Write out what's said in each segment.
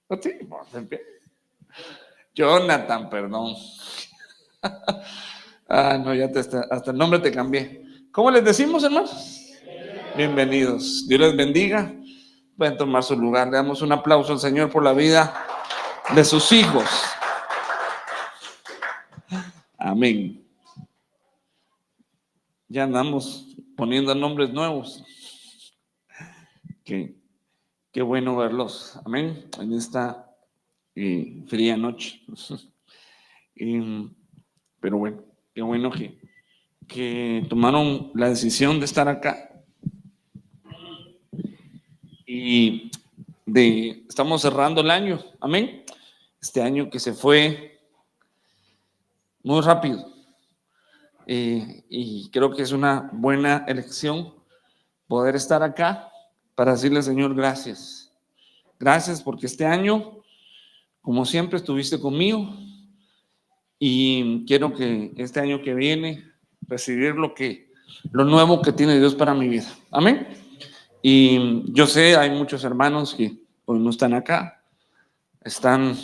Sí, Jonathan, perdón. No, hasta el nombre te cambié. ¿Cómo les decimos, hermanos? Bienvenidos. Dios les bendiga. Pueden tomar su lugar. Le damos un aplauso al Señor por la vida de sus hijos. Amén. Ya andamos poniendo nombres nuevos. Qué bueno verlos. Amén. En esta fría noche. Pero bueno, qué bueno que tomaron la decisión de estar acá. Y estamos cerrando el año. Amén. Este año que se fue muy rápido. Y creo que es una buena elección poder estar acá para decirle, Señor, gracias. Gracias porque este año, como siempre, estuviste conmigo y quiero que este año que viene recibir lo nuevo que tiene Dios para mi vida. Amén. Y yo sé, hay muchos hermanos que hoy no están acá, están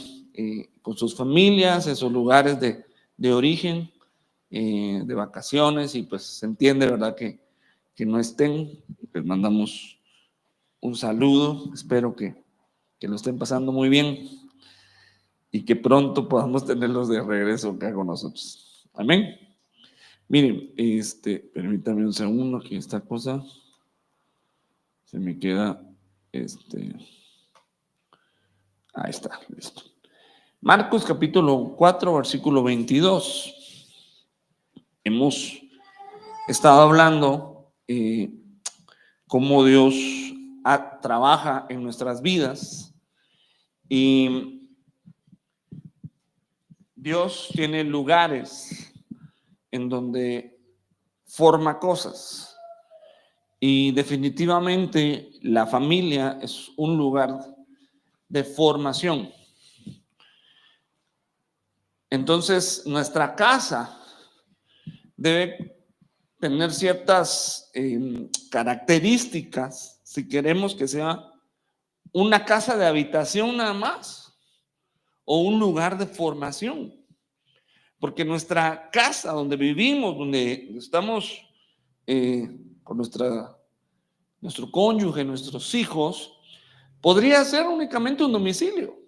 con sus familias, en sus lugares de origen, de vacaciones, y pues se entiende, ¿verdad?, que no estén. Les mandamos un saludo, espero que lo estén pasando muy bien y que pronto podamos tenerlos de regreso acá con nosotros. Amén. Miren, permítame un segundo, que esta cosa se me queda, ahí está, listo. Marcos capítulo 4, versículo 22. Hemos estado hablando cómo Dios trabaja en nuestras vidas, y Dios tiene lugares en donde forma cosas, y definitivamente la familia es un lugar de formación. Entonces, nuestra casa debe tener ciertas características si queremos que sea una casa de habitación nada más o un lugar de formación. Porque nuestra casa, donde vivimos, donde estamos con nuestro cónyuge, nuestros hijos, podría ser únicamente un domicilio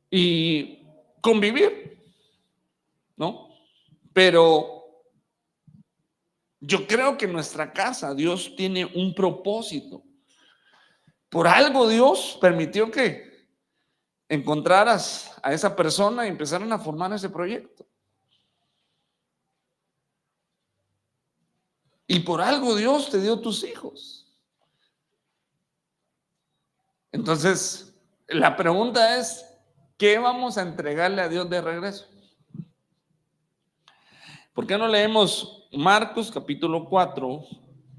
y convivir, ¿no? Pero yo creo que nuestra casa, Dios tiene un propósito. Por algo Dios permitió que encontraras a esa persona y empezaran a formar ese proyecto. Y por algo Dios te dio tus hijos. Entonces, la pregunta es, ¿qué vamos a entregarle a Dios de regreso? ¿Por qué no leemos Marcos capítulo 4,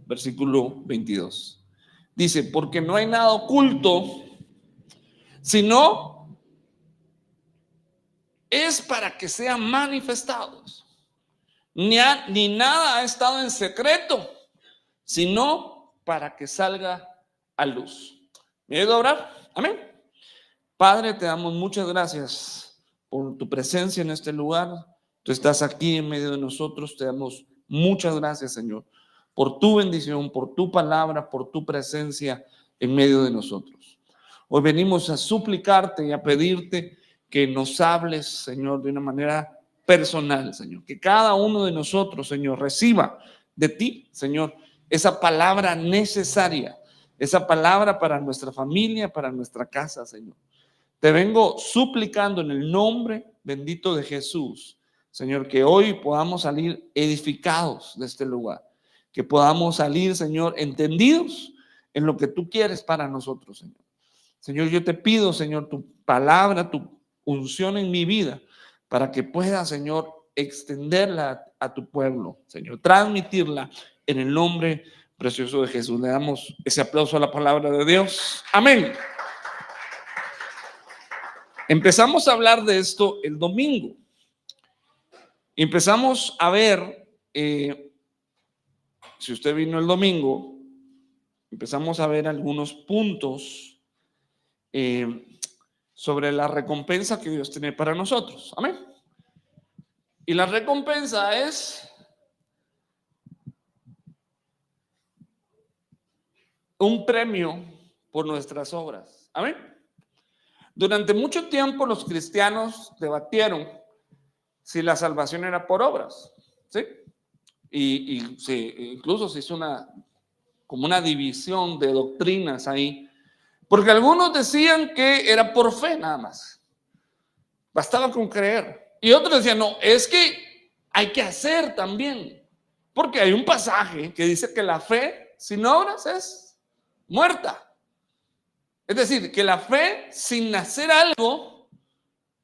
versículo 22? Dice, porque no hay nada oculto, sino es para que sean manifestados. Ni nada ha estado en secreto, sino para que salga a luz. ¿Me ayuda a orar? Amén. Padre, te damos muchas gracias por tu presencia en este lugar. Tú estás aquí en medio de nosotros. Te damos muchas gracias, Señor, por tu bendición, por tu palabra, por tu presencia en medio de nosotros. Hoy venimos a suplicarte y a pedirte que nos hables, Señor, de una manera personal, Señor. Que cada uno de nosotros, Señor, reciba de ti, Señor, esa palabra necesaria, esa palabra para nuestra familia, para nuestra casa, Señor. Te vengo suplicando en el nombre bendito de Jesús, Señor, que hoy podamos salir edificados de este lugar, que podamos salir, Señor, entendidos en lo que tú quieres para nosotros, Señor. Señor, yo te pido, Señor, tu palabra, tu unción en mi vida, para que pueda, Señor, extenderla a tu pueblo, Señor, transmitirla en el nombre precioso de Jesús. Le damos ese aplauso a la palabra de Dios. Amén. Empezamos a hablar de esto el domingo. Empezamos a ver, si usted vino el domingo, empezamos a ver algunos puntos sobre la recompensa que Dios tiene para nosotros. Amén. Y la recompensa es un premio por nuestras obras. Amén. Durante mucho tiempo los cristianos debatieron si la salvación era por obras, ¿sí? Incluso se hizo como una división de doctrinas ahí, porque algunos decían que era por fe nada más, bastaba con creer, y otros decían, no, es que hay que hacer también, porque hay un pasaje que dice que la fe sin obras es muerta. Es decir, que la fe sin hacer algo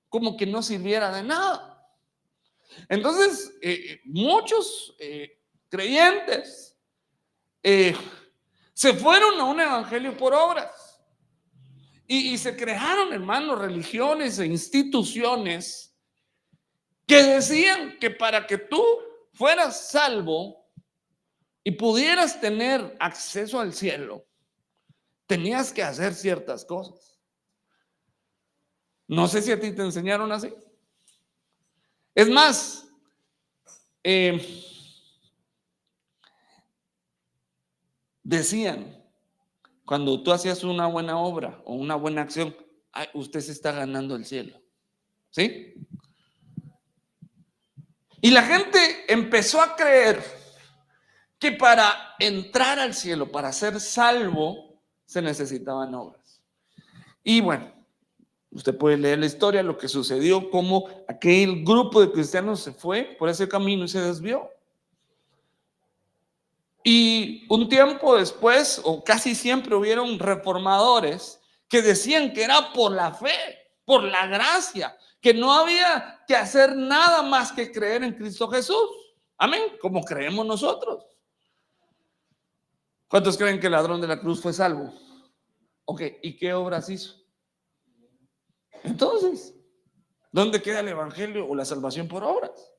como que no sirviera de nada. Entonces, muchos creyentes se fueron a un evangelio por obras y se crearon, hermanos, religiones e instituciones que decían que para que tú fueras salvo y pudieras tener acceso al cielo, tenías que hacer ciertas cosas. No sé si a ti te enseñaron así. Es más, decían, cuando tú hacías una buena obra o una buena acción, ay, usted se está ganando el cielo. ¿Sí? Y la gente empezó a creer que para entrar al cielo, para ser salvo, se necesitaban obras. Y bueno, usted puede leer la historia, lo que sucedió, cómo aquel grupo de cristianos se fue por ese camino y se desvió. Y un tiempo después, o casi siempre, hubieron reformadores que decían que era por la fe, por la gracia, que no había que hacer nada más que creer en Cristo Jesús. Amén, como creemos nosotros. ¿Cuántos creen que el ladrón de la cruz fue salvo? Ok, ¿y qué obras hizo? Entonces, ¿dónde queda el evangelio o la salvación por obras?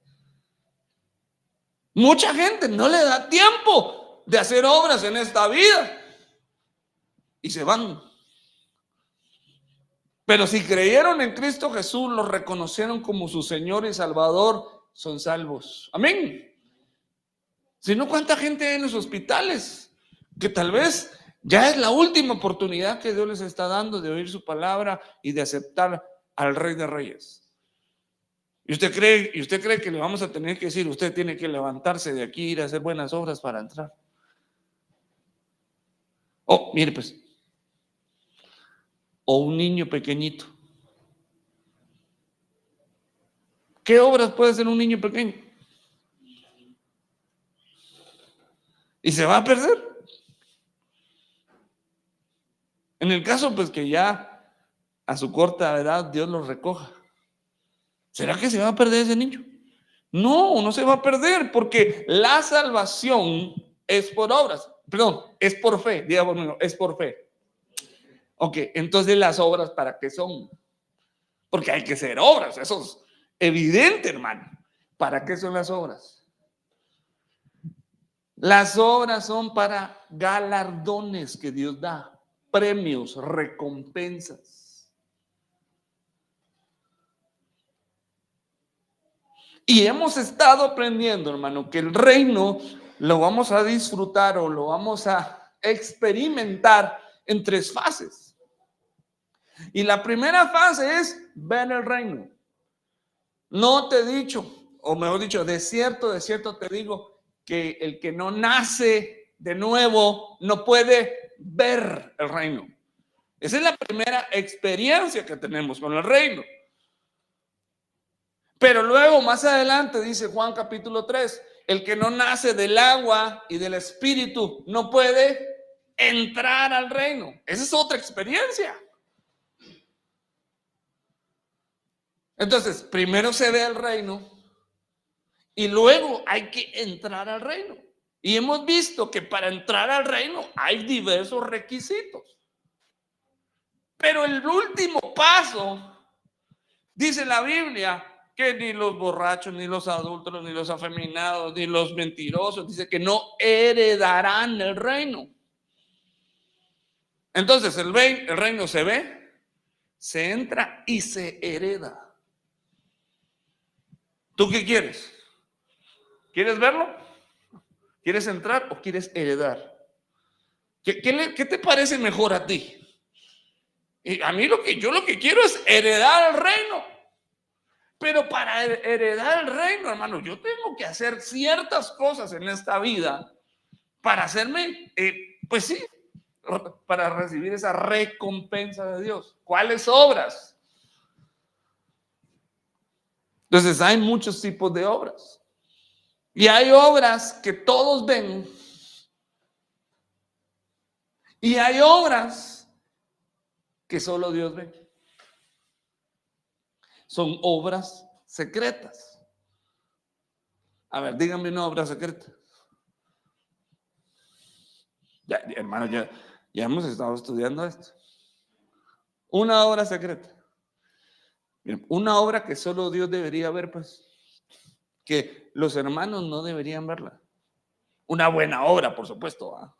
Mucha gente no le da tiempo de hacer obras en esta vida y se van. Pero si creyeron en Cristo Jesús, lo reconocieron como su Señor y Salvador, son salvos. Amén. Si no, ¿cuánta gente hay en los hospitales que tal vez ya es la última oportunidad que Dios les está dando de oír su palabra y de aceptar al Rey de Reyes? ¿Y usted cree que le vamos a tener que decir, usted tiene que levantarse de aquí, ir a hacer buenas obras para entrar? Oh, mire pues, o un niño pequeñito. ¿Qué obras puede hacer un niño pequeño? Y se va a perder. En el caso, pues, que ya a su corta edad Dios lo recoja, ¿será que se va a perder ese niño? No, no se va a perder, porque la salvación es por obras. Perdón, es por fe. Diga conmigo, es por fe. Ok, entonces las obras, ¿para qué son? Porque hay que hacer obras, eso es evidente, hermano. ¿Para qué son las obras? Las obras son para galardones que Dios da, premios, recompensas. Y hemos estado aprendiendo, hermano, que el reino lo vamos a disfrutar o lo vamos a experimentar en 3 fases. Y la primera fase es ver el reino. No te he dicho, o mejor dicho, de cierto te digo, que el que no nace de nuevo no puede ver el reino. Esa es la primera experiencia que tenemos con el reino. Pero luego, más adelante, dice Juan capítulo 3, el que no nace del agua y del espíritu no puede entrar al reino. Esa es otra experiencia. Entonces, primero se ve el reino y luego hay que entrar al reino. Y hemos visto que para entrar al reino hay diversos requisitos. Pero el último paso, dice la Biblia, que ni los borrachos, ni los adúlteros, ni los afeminados, ni los mentirosos, dice que no heredarán el reino. Entonces el reino se ve, se entra y se hereda. ¿Tú qué quieres? ¿Quieres verlo? ¿Quieres entrar o quieres heredar? ¿Qué te parece mejor a ti? Y a mí yo lo que quiero es heredar el reino. Pero para heredar el reino, hermano, yo tengo que hacer ciertas cosas en esta vida para hacerme, pues sí, para recibir esa recompensa de Dios. ¿Cuáles obras? Entonces hay muchos tipos de obras. Y hay obras que todos ven. Y hay obras que solo Dios ve. Son obras secretas. A ver, díganme una obra secreta. Ya, hermano, ya hemos estado estudiando esto. Una obra secreta. Miren, una obra que solo Dios debería ver, pues, que los hermanos no deberían verla. Una buena obra, por supuesto. ¿Ah?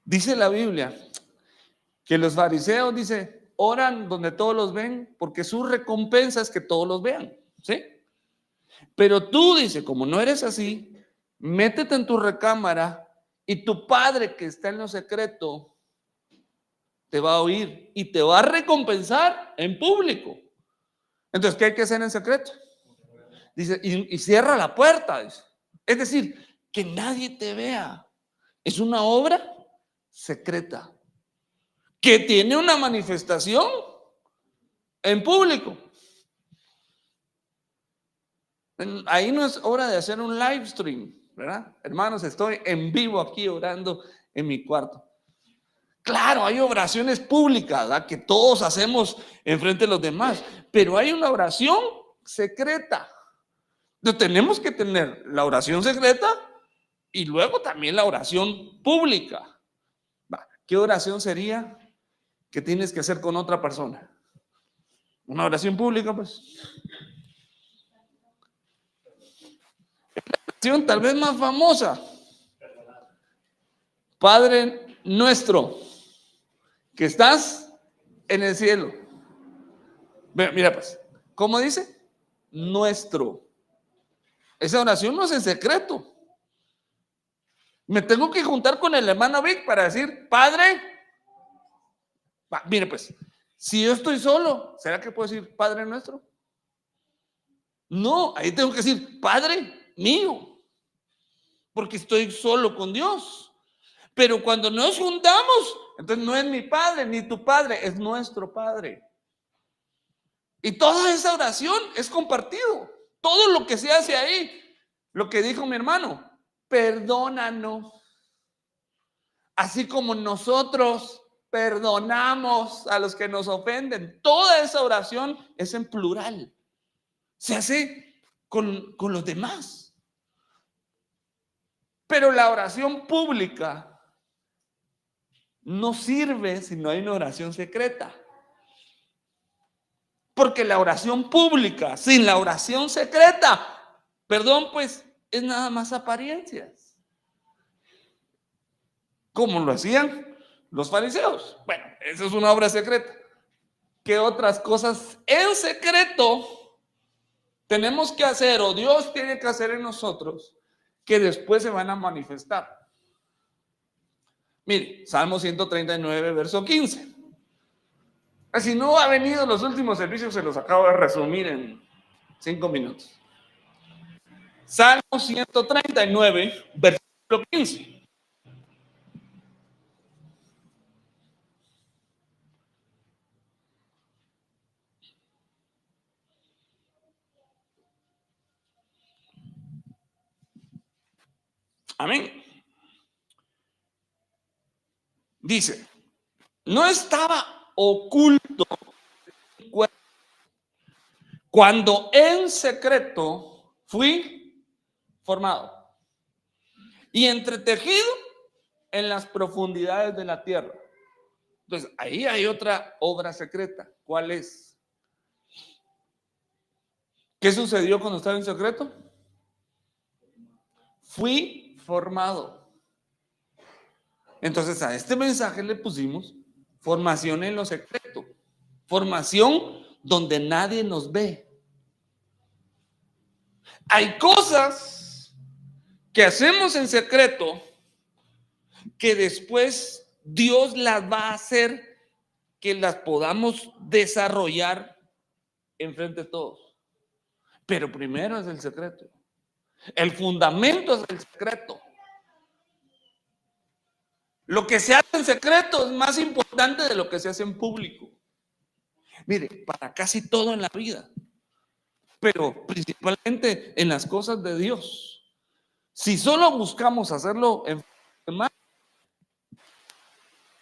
Dice la Biblia que los fariseos, dice, oran donde todos los ven, porque su recompensa es que todos los vean, ¿sí? Pero tú, dice, como no eres así, métete en tu recámara y tu Padre que está en lo secreto te va a oír y te va a recompensar en público. Entonces, ¿qué hay que hacer en secreto? Dice, y cierra la puerta. Dice. Es decir, que nadie te vea. Es una obra secreta que tiene una manifestación en público. Ahí no es hora de hacer un live stream, ¿verdad? Hermanos, estoy en vivo aquí orando en mi cuarto. Claro, hay oraciones públicas, ¿verdad? Que todos hacemos enfrente de los demás, pero hay una oración secreta. Entonces, tenemos que tener la oración secreta y luego también la oración pública. ¿Qué oración sería que tienes que hacer con otra persona? Una oración pública, pues. La oración tal vez más famosa. Padre nuestro, que estás en el cielo. Mira, pues, ¿cómo dice? Nuestro. Esa oración no es en secreto. Me tengo que juntar con el hermano Vic para decir, Padre. Mire, pues, si yo estoy solo, ¿será que puedo decir Padre nuestro? No, ahí tengo que decir Padre mío, porque estoy solo con Dios. Pero cuando nos juntamos, entonces no es mi Padre ni tu Padre, es nuestro Padre. Y toda esa oración es compartido. Todo lo que se hace ahí, lo que dijo mi hermano, perdónanos. Así como nosotros perdonamos a los que nos ofenden. Toda esa oración es en plural. Se hace con los demás. Pero la oración pública no sirve si no hay una oración secreta. Porque la oración pública sin la oración secreta, perdón, pues es nada más apariencias. ¿Cómo lo hacían los fariseos? Bueno, eso es una obra secreta. ¿Qué otras cosas en secreto tenemos que hacer o Dios tiene que hacer en nosotros que después se van a manifestar? Mire, Salmo 139, verso 15. Si no ha venido los últimos servicios, se los acabo de resumir en 5 minutos. Salmo 139, versículo 15. Amén. Dice, no estaba oculto cuando en secreto fui formado y entretejido en las profundidades de la tierra. Entonces, ahí hay otra obra secreta. ¿Cuál es? ¿Qué sucedió cuando estaba en secreto? Fui formado. Entonces a este mensaje le pusimos formación en lo secreto. Formación donde nadie nos ve. Hay cosas que hacemos en secreto que después Dios las va a hacer que las podamos desarrollar enfrente de todos. Pero primero es el secreto. El fundamento es el secreto. Lo que se hace en secreto es más importante de lo que se hace en público. Mire, para casi todo en la vida, pero principalmente en las cosas de Dios. Si solo buscamos hacerlo en demás,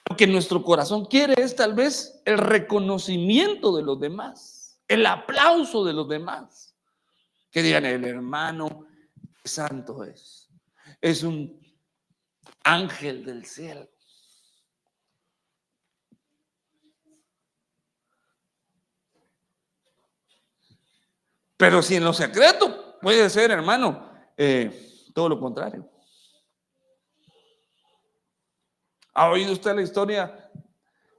lo que nuestro corazón quiere es tal vez el reconocimiento de los demás, el aplauso de los demás. Que digan, el hermano santo es un ángel del cielo. Pero si en lo secreto puede ser, hermano, todo lo contrario. ¿Ha oído usted la historia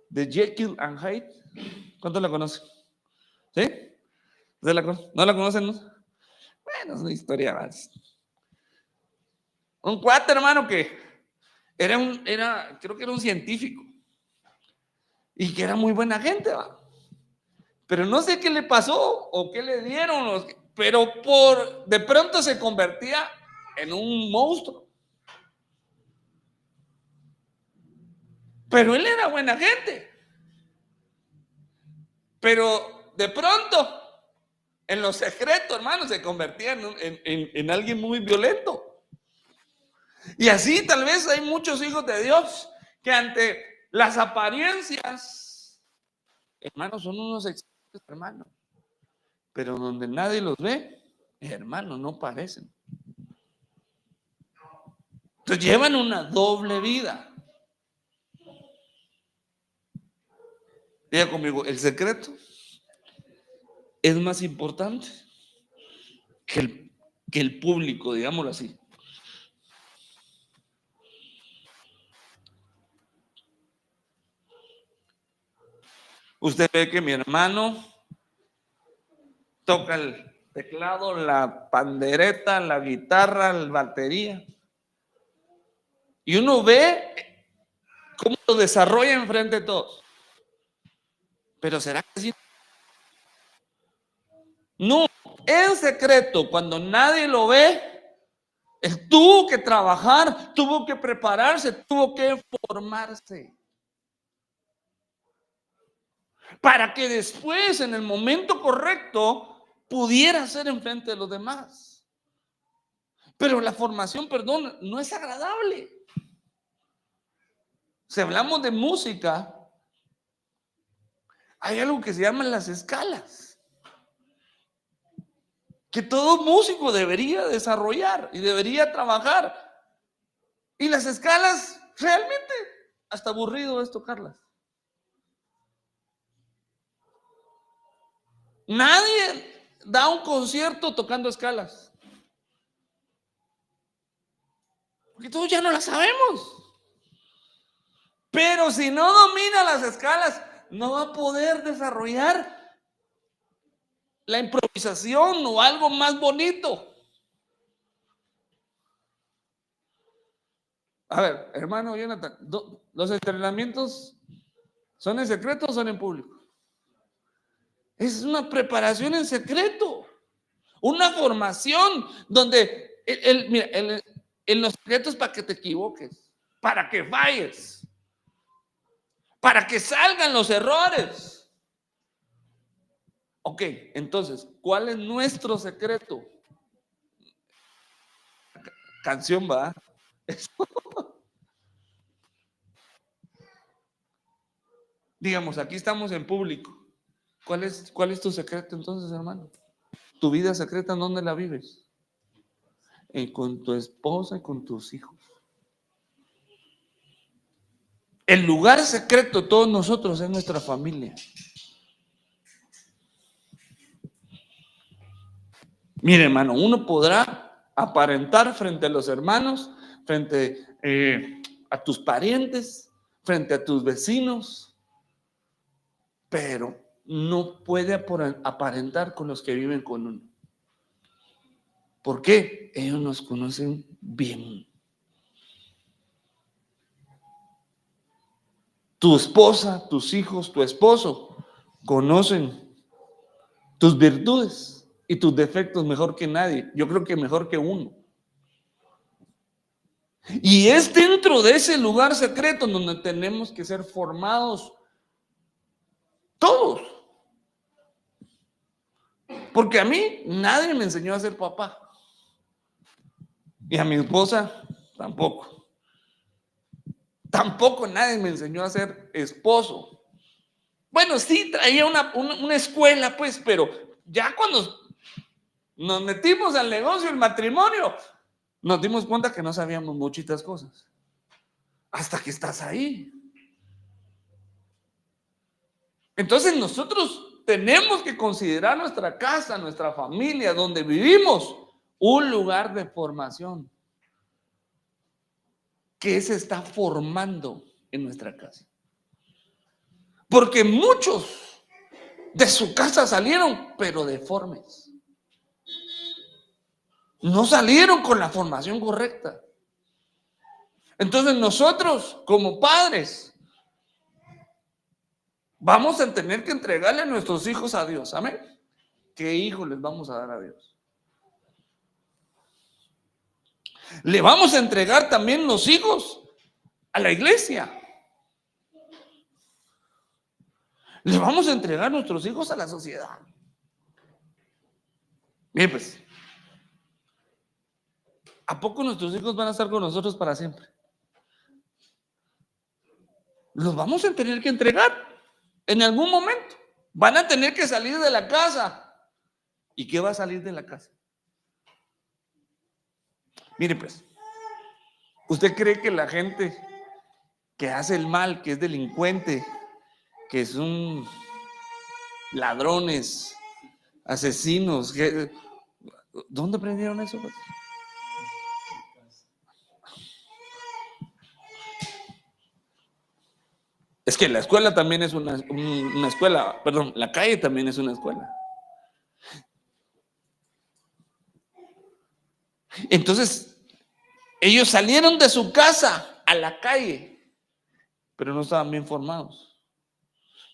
de Jekyll and Hyde? ¿Cuántos la conocen? ¿Sí? ¿Usted la conoce? ¿No la conocen? No? Bueno, es una historia más. Un cuate, hermano, que creo que era un científico y que era muy buena gente, ¿va? Pero no sé qué le pasó o qué le dieron, pero de pronto se convertía en un monstruo. Pero él era buena gente. Pero de pronto, en lo secreto, hermano, se convertía en alguien muy violento. Y así tal vez hay muchos hijos de Dios que ante las apariencias, hermanos, son unos excelentes hermanos. Pero donde nadie los ve, hermanos, no parecen. Entonces llevan una doble vida. Diga conmigo, el secreto es más importante que el público, digámoslo así. Usted ve que mi hermano toca el teclado, la pandereta, la guitarra, la batería. Y uno ve cómo lo desarrolla enfrente de todos. Pero ¿será que sí? No, en secreto, cuando nadie lo ve, él tuvo que trabajar, tuvo que prepararse, tuvo que formarse. Para que después, en el momento correcto, pudiera ser enfrente de los demás. Pero la formación, perdón, no es agradable. Si hablamos de música, hay algo que se llaman las escalas, que todo músico debería desarrollar y debería trabajar. Y las escalas, realmente, hasta aburrido es tocarlas. Nadie da un concierto tocando escalas, porque todos ya no las sabemos. Pero si no domina las escalas, no va a poder desarrollar la improvisación o algo más bonito. A ver, hermano Jonathan, ¿los entrenamientos son en secreto o son en público? Es una preparación en secreto, una formación donde mira, en los secretos para que te equivoques, para que falles, para que salgan los errores. Ok, entonces, ¿cuál es nuestro secreto? Canción, va. Digamos, aquí estamos en público. ¿Cuál es tu secreto entonces, hermano? ¿Tu vida secreta en dónde la vives? Con tu esposa y con tus hijos. El lugar secreto de todos nosotros es nuestra familia. Mire, hermano, uno podrá aparentar frente a los hermanos, frente a tus parientes, frente a tus vecinos, pero no puede aparentar con los que viven con uno. ¿Por qué? Ellos nos conocen bien. Tu esposa, tus hijos, tu esposo conocen tus virtudes y tus defectos mejor que nadie. Yo creo que mejor que uno. Y es dentro de ese lugar secreto donde tenemos que ser formados todos. Porque a mí nadie me enseñó a ser papá. Y a mi esposa tampoco. Tampoco nadie me enseñó a ser esposo. Bueno, sí, traía una escuela, pues, pero ya cuando nos metimos al negocio, el matrimonio, nos dimos cuenta que no sabíamos muchitas cosas. Hasta que estás ahí. Entonces nosotros tenemos que considerar nuestra casa, nuestra familia, donde vivimos, un lugar de formación. ¿Qué se está formando en nuestra casa? Porque muchos de su casa salieron, pero deformes. No salieron con la formación correcta. Entonces nosotros, como padres, vamos a tener que entregarle a nuestros hijos a Dios. Amén. ¿Qué hijo les vamos a dar a Dios? Le vamos a entregar también los hijos a la iglesia. Le vamos a entregar nuestros hijos a la sociedad. Bien, pues, ¿a poco nuestros hijos van a estar con nosotros para siempre? Los vamos a tener que entregar en algún momento. Van a tener que salir de la casa. ¿Y qué va a salir de la casa? Mire, pues, ¿usted cree que la gente que hace el mal, que es delincuente, que son ladrones, asesinos, ¿dónde aprendieron eso? Pues? Es que la escuela también es una escuela, perdón, la calle también es una escuela. Entonces, ellos salieron de su casa a la calle, pero no estaban bien formados.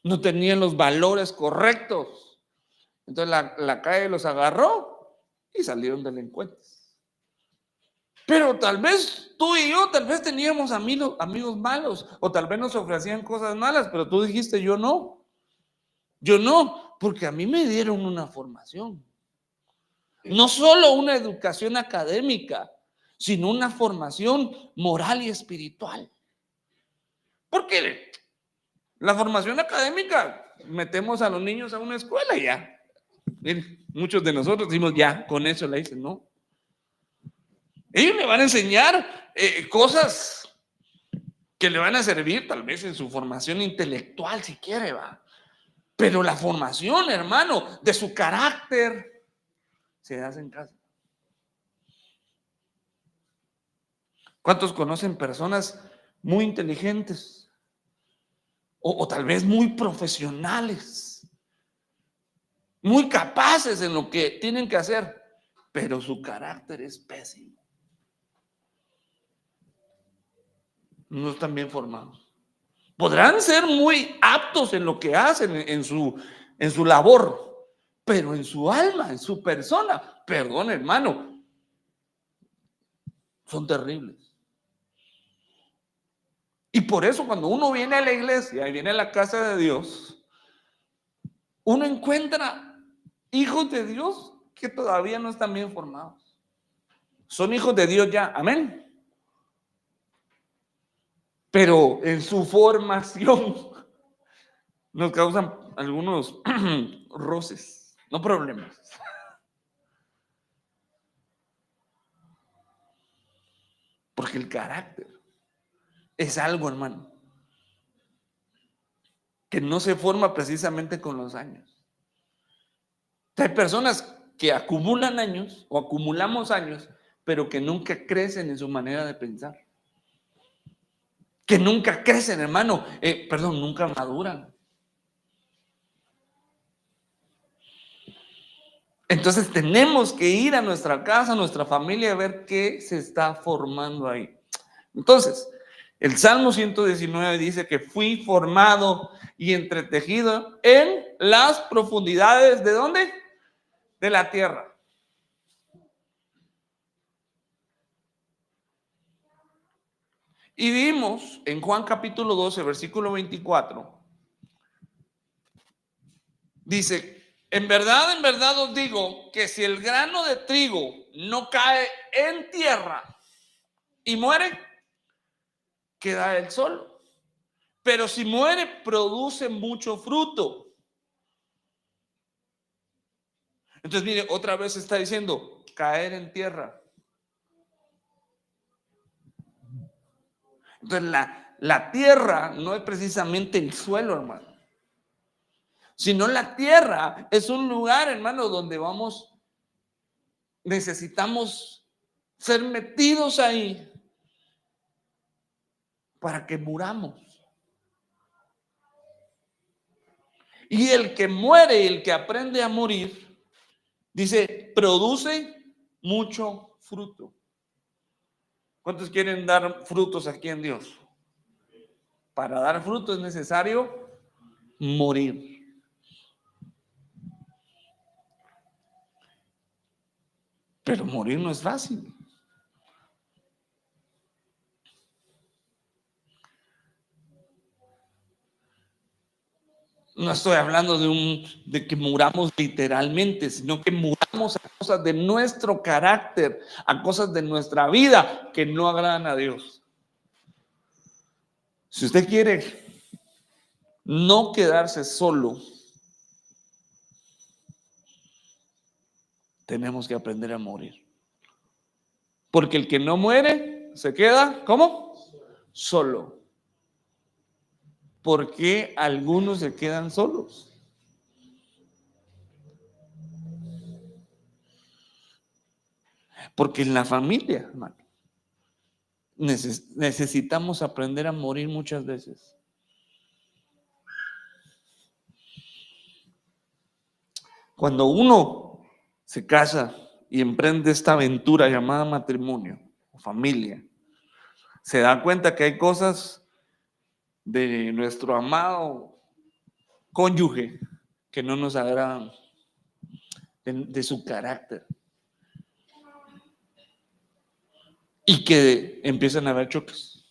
No tenían los valores correctos. Entonces la calle los agarró y salieron delincuentes. Pero tal vez tú y yo, tal vez teníamos amigos malos, o tal vez nos ofrecían cosas malas, pero tú dijiste, yo no, porque a mí me dieron una formación. No solo una educación académica, sino una formación moral y espiritual. Porque la formación académica, metemos a los niños a una escuela y ya. Miren, muchos de nosotros decimos, ya, con eso le dicen, no. Ellos le van a enseñar cosas que le van a servir tal vez en su formación intelectual, si quiere, va. Pero la formación, hermano, de su carácter, se hace en casa. ¿Cuántos conocen personas muy inteligentes? O tal vez muy profesionales, muy capaces en lo que tienen que hacer, pero su carácter es pésimo? No están bien formados. Podrán ser muy aptos en lo que hacen, en su labor, pero en su alma, en su persona, perdón, hermano, son terribles. Y por eso cuando uno viene a la iglesia y viene a la casa de Dios, uno encuentra hijos de Dios que todavía no están bien formados. Son hijos de Dios ya, amén. Pero en su formación nos causan algunos roces, no problemas. Porque el carácter es algo, hermano, que no se forma precisamente con los años. Hay personas que acumulan años o acumulamos años, pero que nunca crecen en su manera de pensar. que nunca crecen, hermano, nunca maduran. Entonces tenemos que ir a nuestra casa, a nuestra familia, a ver qué se está formando ahí. Entonces, el Salmo 119 dice que fui formado y entretejido en las profundidades, ¿de dónde? De la tierra. Y vimos en Juan capítulo 12, versículo 24, dice, en verdad os digo que si el grano de trigo no cae en tierra y muere, queda él solo. Pero si muere, produce mucho fruto. Entonces, mire, otra vez está diciendo, caer en tierra. Entonces, la tierra no es precisamente el suelo, hermano, sino la tierra es un lugar, hermano, donde necesitamos ser metidos ahí para que muramos. Y el que muere y el que aprende a morir, dice, produce mucho fruto. ¿Cuántos quieren dar frutos aquí en Dios? Para dar fruto es necesario morir. Pero morir no es fácil. No estoy hablando de que muramos literalmente, sino que muramos a cosas de nuestro carácter, a cosas de nuestra vida que no agradan a Dios. Si usted quiere no quedarse solo, tenemos que aprender a morir. Porque el que no muere se queda, ¿cómo? Solo. ¿Por qué algunos se quedan solos? Porque en la familia, hermano, necesitamos aprender a morir muchas veces. Cuando uno se casa y emprende esta aventura llamada matrimonio o familia, se da cuenta que hay cosas de nuestro amado cónyuge que no nos agradan, de su carácter, y que empiezan a haber choques.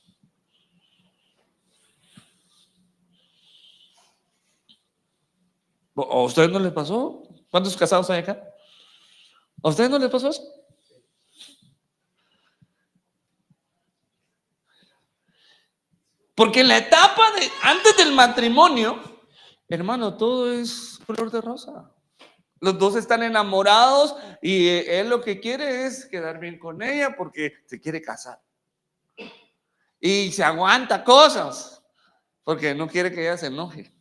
¿A ustedes no les pasó? ¿Cuántos casados hay acá? ¿A ustedes no les pasó eso? Porque en la etapa antes del matrimonio, hermano, todo es color de rosa. Los dos están enamorados y él lo que quiere es quedar bien con ella porque se quiere casar. Y se aguanta cosas porque no quiere que ella se enoje.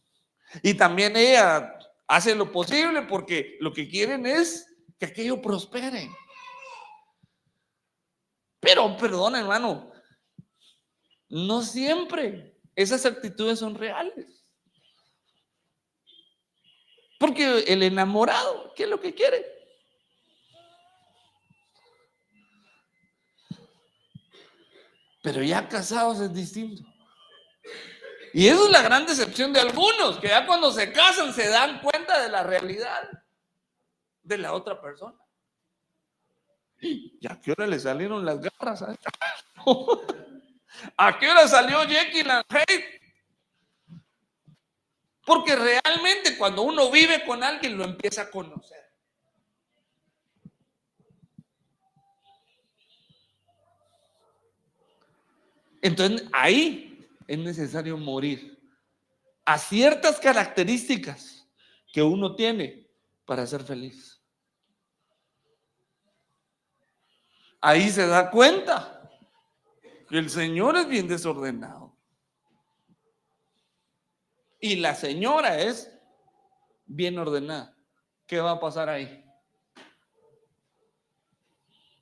Y también ella hace lo posible porque lo que quieren es que aquello prospere. Pero, perdón, hermano, no siempre esas actitudes son reales. Porque el enamorado, ¿qué es lo que quiere? Pero ya casados es distinto. Y eso es la gran decepción de algunos, que ya cuando se casan se dan cuenta de la realidad de la otra persona. ¿Y a qué hora le salieron las garras? ¿A qué hora salió Jekyll and Hyde? Porque realmente cuando uno vive con alguien lo empieza a conocer. Entonces ahí es necesario morir a ciertas características que uno tiene para ser feliz. Ahí se da cuenta que el señor es bien desordenado y la señora es bien ordenada. ¿Qué va a pasar ahí?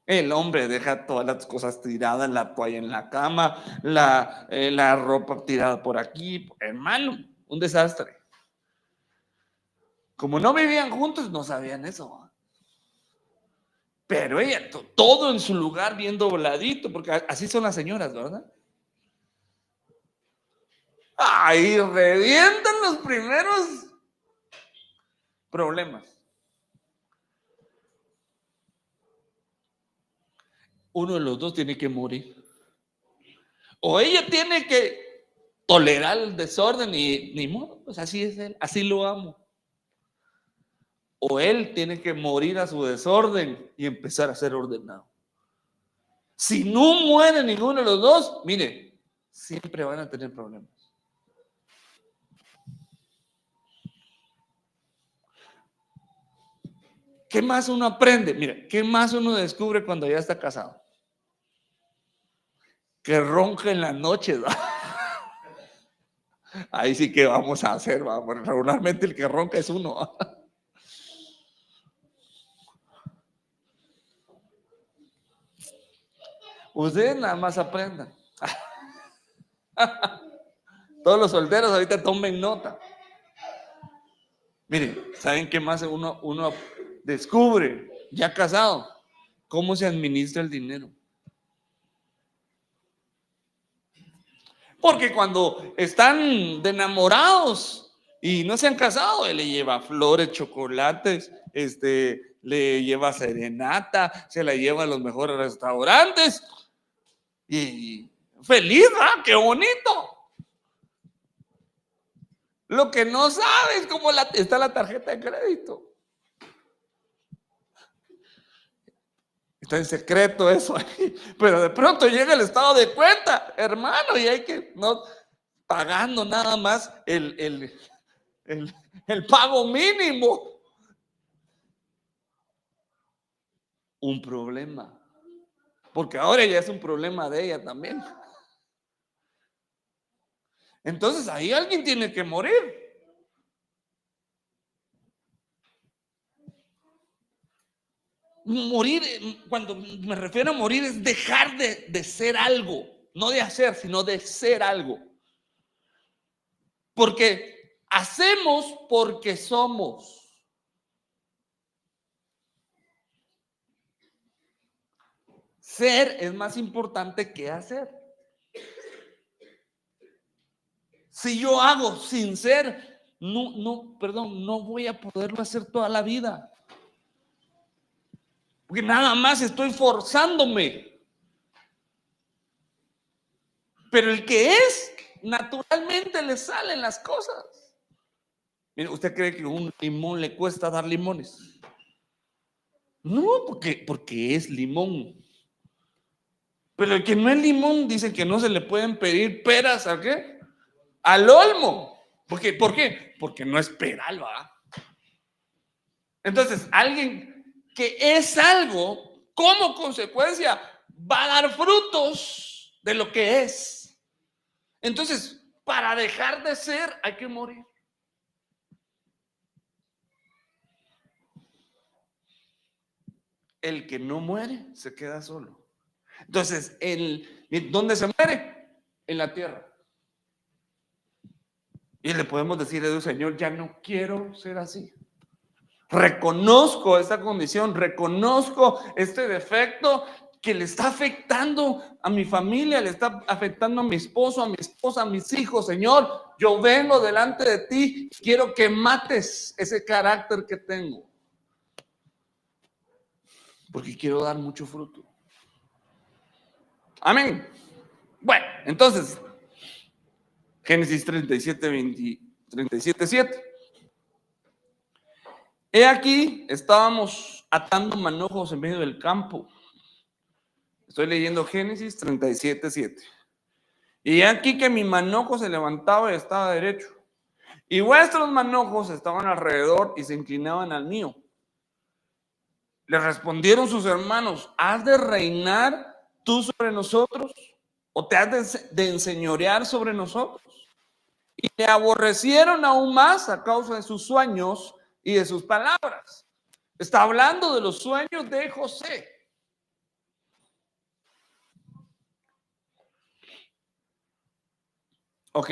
El hombre deja todas las cosas tiradas, la toalla en la cama, la ropa tirada por aquí. Hermano, un desastre. Como no vivían juntos, no sabían eso. Pero ella, todo en su lugar bien dobladito, porque así son las señoras, ¿verdad? Ahí revientan los primeros problemas. Uno de los dos tiene que morir. O ella tiene que tolerar el desorden y ni modo, pues así es él, así lo amo. O él tiene que morir a su desorden y empezar a ser ordenado. Si no muere ninguno de los dos, mire, siempre van a tener problemas. ¿Qué más uno aprende? Mira, ¿qué más uno descubre cuando ya está casado? Que ronca en la noche, ¿no? Ahí sí que vamos a hacer, vamos. Regularmente el que ronca es uno, ¿no? Ustedes nada más aprendan. Todos los solteros ahorita tomen nota. Miren, ¿saben qué más uno descubre ya casado? ¿Cómo se administra el dinero? Porque cuando están de enamorados y no se han casado, él le lleva flores, chocolates, le lleva serenata, se la lleva a los mejores restaurantes y feliz, ¿verdad? ¡Qué bonito! Lo que no sabe es cómo está la tarjeta de crédito. Está en secreto eso, pero de pronto llega el estado de cuenta, hermano, y hay que no pagando nada más el pago mínimo. Un problema, porque ahora ya es un problema de ella también. Entonces ahí alguien tiene que morir. Morir, cuando me refiero a morir, es dejar de ser algo, no de hacer, sino de ser algo. Porque hacemos porque somos. Ser es más importante que hacer. Si yo hago sin ser, no voy a poderlo hacer toda la vida. Porque nada más estoy forzándome. Pero el que es, naturalmente le salen las cosas. Mire, ¿usted cree que a un limón le cuesta dar limones? No, porque es limón. Pero el que no es limón dice que no se le pueden pedir peras ¿a qué? Al olmo. ¿Por qué? Porque no es peral, ¿va? Entonces, alguien que es algo, como consecuencia, va a dar frutos de lo que es. Entonces, para dejar de ser, hay que morir. El que no muere, se queda solo. Entonces, ¿dónde se muere? En la tierra. Y le podemos decir a Dios, Señor, ya no quiero ser así. Reconozco esta condición, reconozco este defecto que le está afectando a mi familia, le está afectando a mi esposo, a mi esposa, a mis hijos. Señor, yo vengo delante de ti, quiero que mates ese carácter que tengo, porque quiero dar mucho fruto. Amén. Bueno, entonces, Génesis 37:7. He aquí, estábamos atando manojos en medio del campo. Estoy leyendo Génesis 37:7. Y he aquí que mi manojo se levantaba y estaba derecho, y vuestros manojos estaban alrededor y se inclinaban al mío. Le respondieron sus hermanos: ¿has de reinar tú sobre nosotros? ¿O te has de enseñorear sobre nosotros? Y le aborrecieron aún más a causa de sus sueños y de sus palabras. Está hablando de los sueños de José. Ok.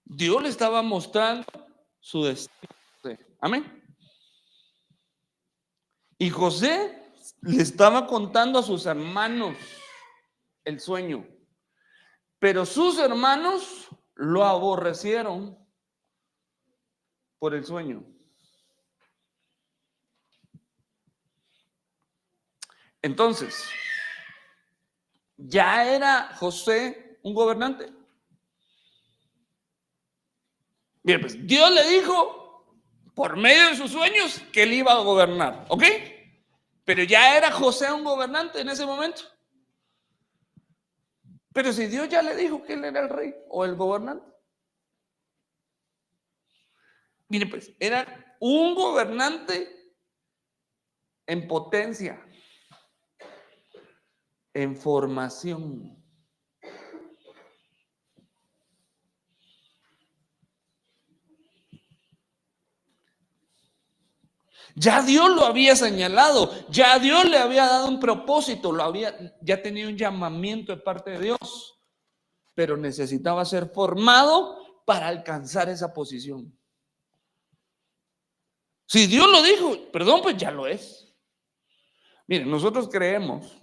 Dios le estaba mostrando su destino. Amén. Y José le estaba contando a sus hermanos el sueño. Pero sus hermanos lo aborrecieron por el sueño. Entonces, ¿ya era José un gobernante? Bien, pues Dios le dijo por medio de sus sueños que él iba a gobernar, ¿ok? Pero ya era José un gobernante en ese momento. Pero si Dios ya le dijo que él era el rey o el gobernante. Mire, pues era un gobernante en potencia, en formación. Ya Dios lo había señalado, ya Dios le había dado un propósito, ya tenía un llamamiento de parte de Dios, pero necesitaba ser formado para alcanzar esa posición. Si Dios lo dijo, perdón, pues ya lo es. Miren, nosotros creemos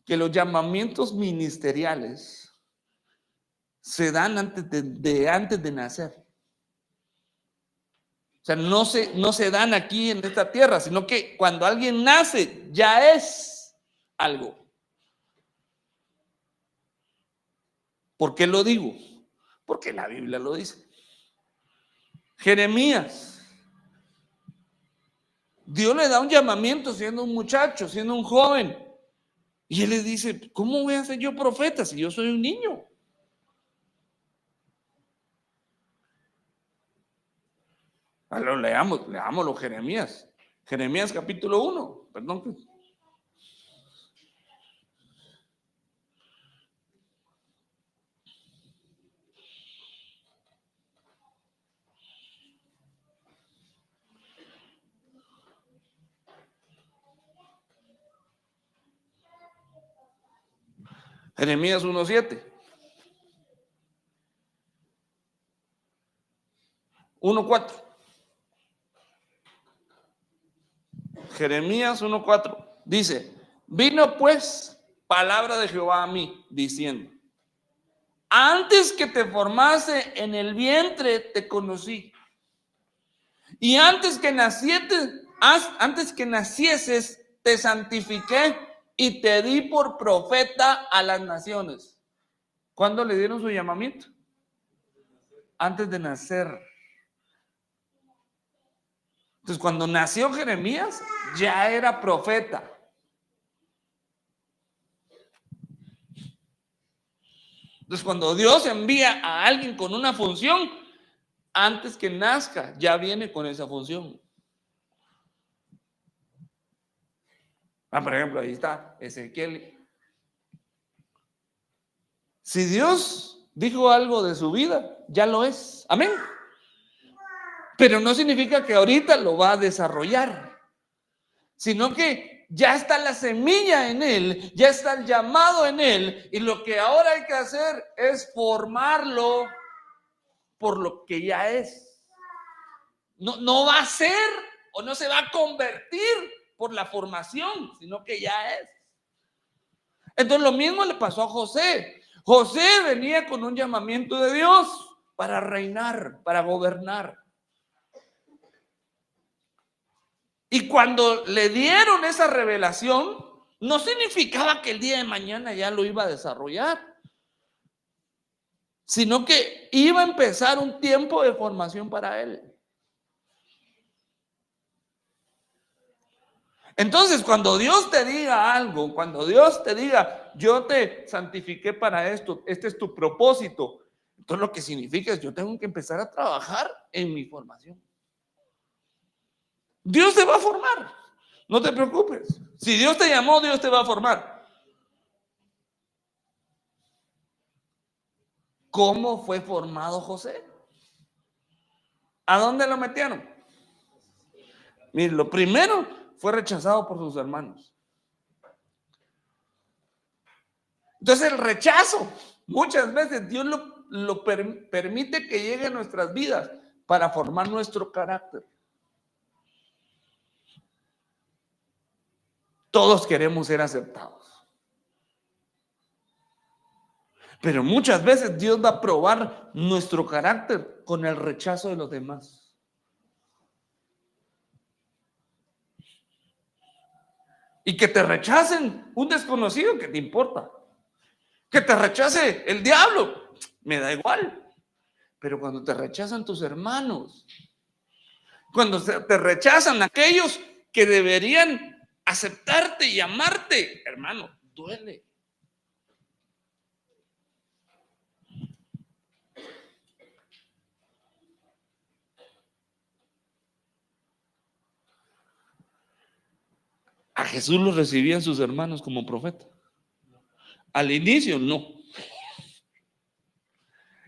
que los llamamientos ministeriales se dan antes de nacer. O sea, no se dan aquí en esta tierra, sino que cuando alguien nace ya es algo. ¿Por qué lo digo? Porque la Biblia lo dice. Jeremías, Dios le da un llamamiento siendo un muchacho, siendo un joven. Y él le dice, ¿cómo voy a ser yo profeta si yo soy un niño? Leamos los Jeremías. Jeremías capítulo 1, perdón. Jeremías 1:7. 1:4. Jeremías 1:4. Dice, vino pues palabra de Jehová a mí, diciendo, antes que te formase en el vientre te conocí. Y antes que nacieses te santifiqué y te di por profeta a las naciones. ¿Cuándo le dieron su llamamiento? Antes de nacer. Entonces, cuando nació Jeremías, ya era profeta. Entonces, cuando Dios envía a alguien con una función, antes que nazca, ya viene con esa función. Por ejemplo, ahí está Ezequiel. Si Dios dijo algo de su vida, ya lo es. Amén. Pero no significa que ahorita lo va a desarrollar, sino que ya está la semilla en él, ya está el llamado en él, y lo que ahora hay que hacer es formarlo por lo que ya es. No va a ser o no se va a convertir por la formación, sino que ya es. Entonces lo mismo le pasó a José. José venía con un llamamiento de Dios para reinar, para gobernar. Y cuando le dieron esa revelación, no significaba que el día de mañana ya lo iba a desarrollar, sino que iba a empezar un tiempo de formación para él. Entonces, cuando Dios te diga algo, cuando Dios te diga, yo te santifiqué para esto, este es tu propósito, entonces lo que significa es yo tengo que empezar a trabajar en mi formación. Dios te va a formar, no te preocupes. Si Dios te llamó, Dios te va a formar. ¿Cómo fue formado José? ¿A dónde lo metieron? Mire, lo primero fue rechazado por sus hermanos. Entonces el rechazo, muchas veces Dios permite que llegue a nuestras vidas para formar nuestro carácter. Todos queremos ser aceptados. Pero muchas veces Dios va a probar nuestro carácter con el rechazo de los demás. Y que te rechacen un desconocido, ¿qué te importa? Que te rechace el diablo, me da igual. Pero cuando te rechazan tus hermanos, cuando te rechazan aquellos que deberían aceptarte y amarte, hermano, duele. A Jesús lo recibían sus hermanos como profeta. Al inicio no.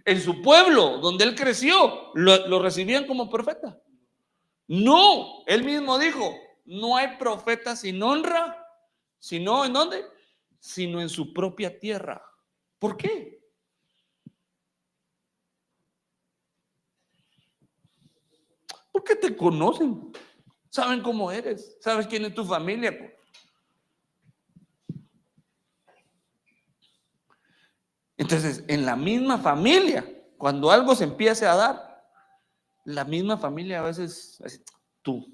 En su pueblo, donde él creció, lo recibían como profeta. No, él mismo dijo, no hay profeta sin honra, sino ¿en dónde? Sino en su propia tierra. ¿Por qué? Porque te conocen, saben cómo eres, sabes quién es tu familia. Entonces, en la misma familia, cuando algo se empiece a dar, la misma familia a veces, tú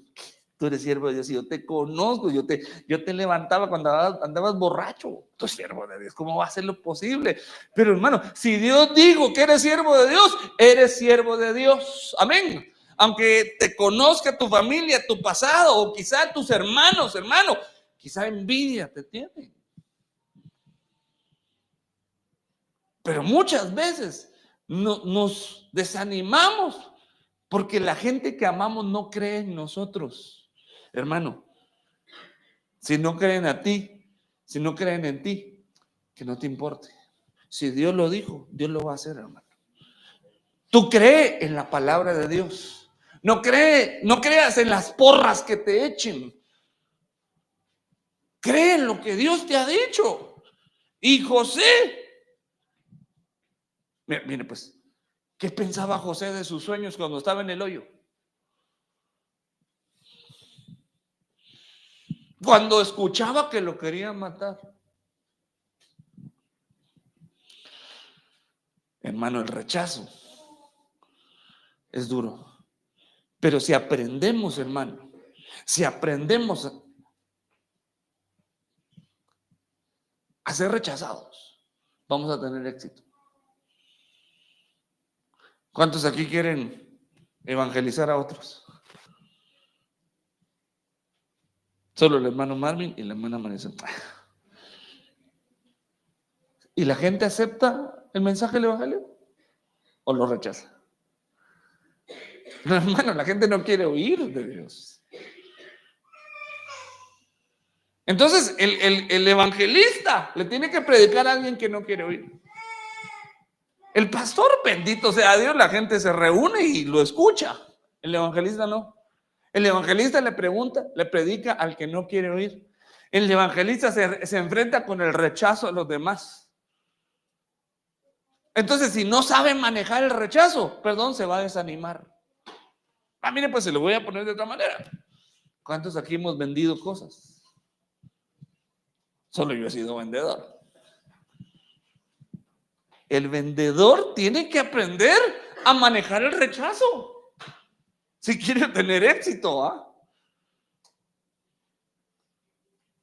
eres siervo de Dios y yo te conozco, yo te levantaba cuando andabas borracho, tú eres siervo de Dios, ¿cómo va a ser lo posible? Pero hermano, si Dios dijo que eres siervo de Dios, eres siervo de Dios, amén. Aunque te conozca tu familia, tu pasado, o quizá tus hermanos, hermano, quizá envidia te tiene. Pero muchas veces nos desanimamos porque la gente que amamos no cree en nosotros. Hermano, si no creen a ti, si no creen en ti, que no te importe. Si Dios lo dijo, Dios lo va a hacer, hermano. Tú cree en la palabra de Dios. No creas en las porras que te echen. Cree en lo que Dios te ha dicho. Y José, mire pues, ¿qué pensaba José de sus sueños cuando estaba en el hoyo? Cuando escuchaba que lo querían matar. Hermano, el rechazo es duro. Pero si aprendemos, hermano, si aprendemos a ser rechazados, vamos a tener éxito. ¿Cuántos aquí quieren evangelizar a otros? Solo el hermano Marvin y la hermana Marisol. ¿Y la gente acepta el mensaje del evangelio o lo rechaza? No, hermano, la gente no quiere oír de Dios. Entonces, el evangelista le tiene que predicar a alguien que no quiere oír. El pastor, bendito sea Dios, la gente se reúne y lo escucha. El evangelista no. El evangelista le pregunta, le predica al que no quiere oír. El evangelista se enfrenta con el rechazo de los demás. Entonces, si no sabe manejar el rechazo, perdón, se va a desanimar. Mire, pues se lo voy a poner de otra manera. ¿Cuántos aquí hemos vendido cosas? Solo yo he sido vendedor. El vendedor tiene que aprender a manejar el rechazo si quiere tener éxito, ¿ah?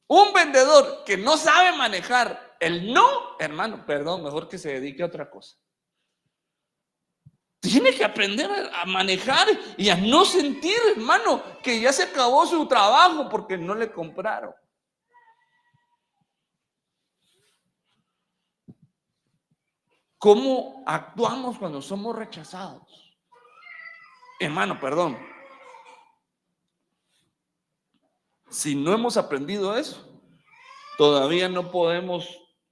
Un vendedor que no sabe manejar el no, hermano, perdón, mejor que se dedique a otra cosa. Tiene que aprender a manejar y a no sentir, hermano, que ya se acabó su trabajo porque no le compraron. ¿Cómo actuamos cuando somos rechazados? Hermano, perdón. Si no hemos aprendido eso, todavía no podemos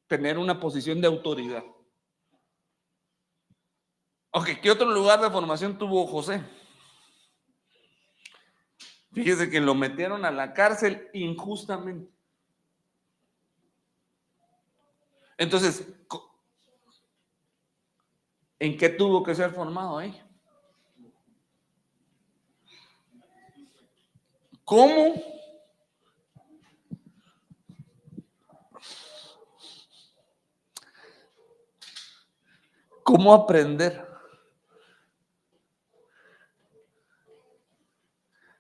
tener una posición de autoridad. Ok, ¿qué otro lugar de formación tuvo José? Fíjese que lo metieron a la cárcel injustamente. Entonces, ¿en qué tuvo que ser formado ahí? ¿Cómo? ¿Cómo aprender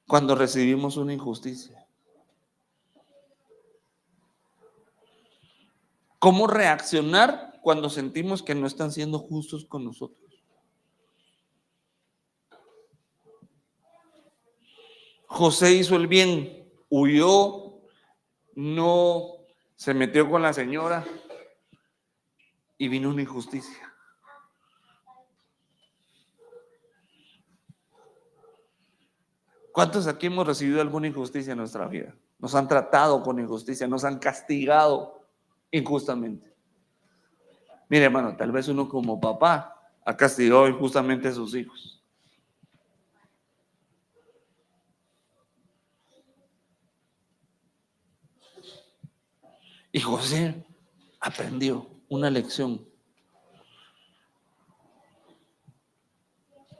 cuando recibimos una injusticia? ¿Cómo reaccionar cuando sentimos que no están siendo justos con nosotros? José hizo el bien, huyó, no se metió con la señora y vino una injusticia. ¿Cuántos aquí hemos recibido alguna injusticia en nuestra vida? Nos han tratado con injusticia, nos han castigado injustamente. Mire, hermano, tal vez uno como papá ha castigado injustamente a sus hijos. Y José aprendió una lección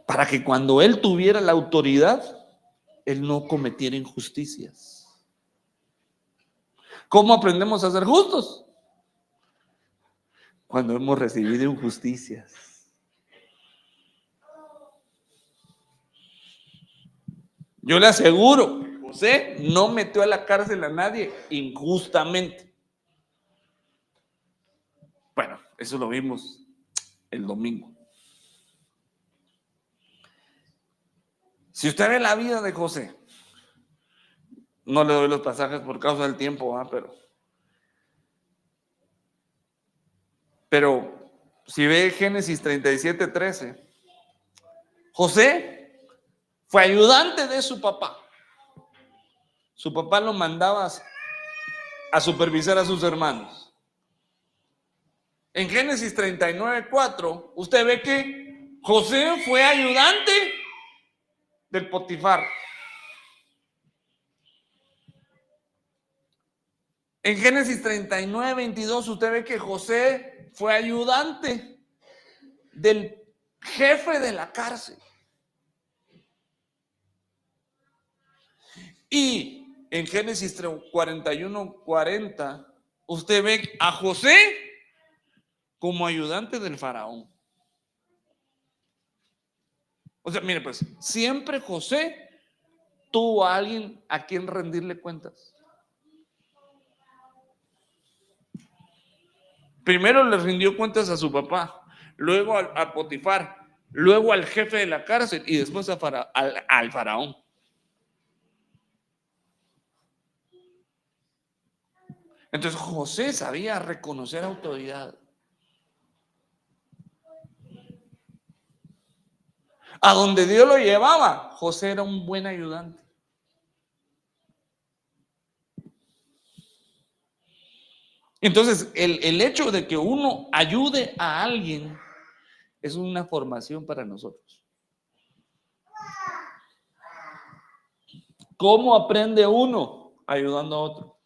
para que cuando él tuviera la autoridad, él no cometiera injusticias. ¿Cómo aprendemos a ser justos? Cuando hemos recibido injusticias. Yo le aseguro, José no metió a la cárcel a nadie injustamente. Bueno, eso lo vimos el domingo. Si usted ve la vida de José, no le doy los pasajes por causa del tiempo, pero si ve Génesis 37:13, José fue ayudante de su papá. Su papá lo mandaba a supervisar a sus hermanos. En Génesis 39:4, usted ve que José fue ayudante del Potifar. En Génesis 39:22, usted ve que José fue ayudante del jefe de la cárcel. Y en Génesis 41:40, usted ve a José como ayudante del faraón. O sea, mire, pues siempre José tuvo a alguien a quien rendirle cuentas. Primero le rindió cuentas a su papá, luego a Potifar, luego al jefe de la cárcel y después al faraón. Entonces José sabía reconocer autoridad. A donde Dios lo llevaba, José era un buen ayudante. Entonces, el hecho de que uno ayude a alguien es una formación para nosotros. ¿Cómo aprende uno ayudando a otro?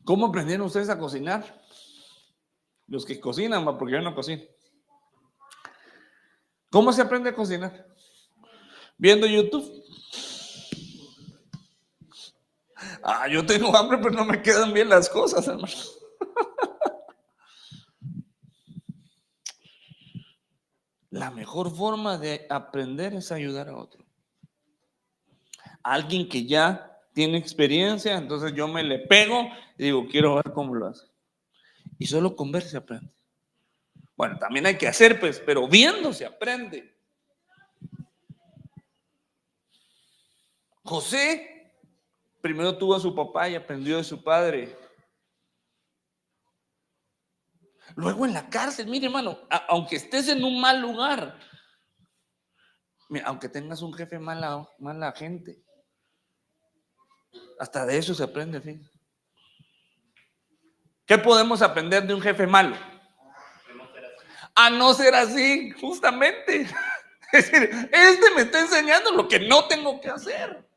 ¿Cómo aprendieron ustedes a cocinar? Los que cocinan, porque yo no cocino. ¿Cómo se aprende a cocinar? Viendo YouTube. Yo tengo hambre, pero no me quedan bien las cosas, hermano. La mejor forma de aprender es ayudar a otro. Alguien que ya tiene experiencia, entonces yo me le pego y digo, quiero ver cómo lo hace. Y solo con ver se aprende. Bueno, también hay que hacer, pues, pero viendo se aprende. José primero tuvo a su papá y aprendió de su padre. Luego en la cárcel, mire, hermano, aunque estés en un mal lugar, aunque tengas un jefe mala gente, hasta de eso se aprende, fin. ¿Qué podemos aprender de un jefe malo? A no ser así, justamente. Es decir, me está enseñando lo que no tengo que hacer.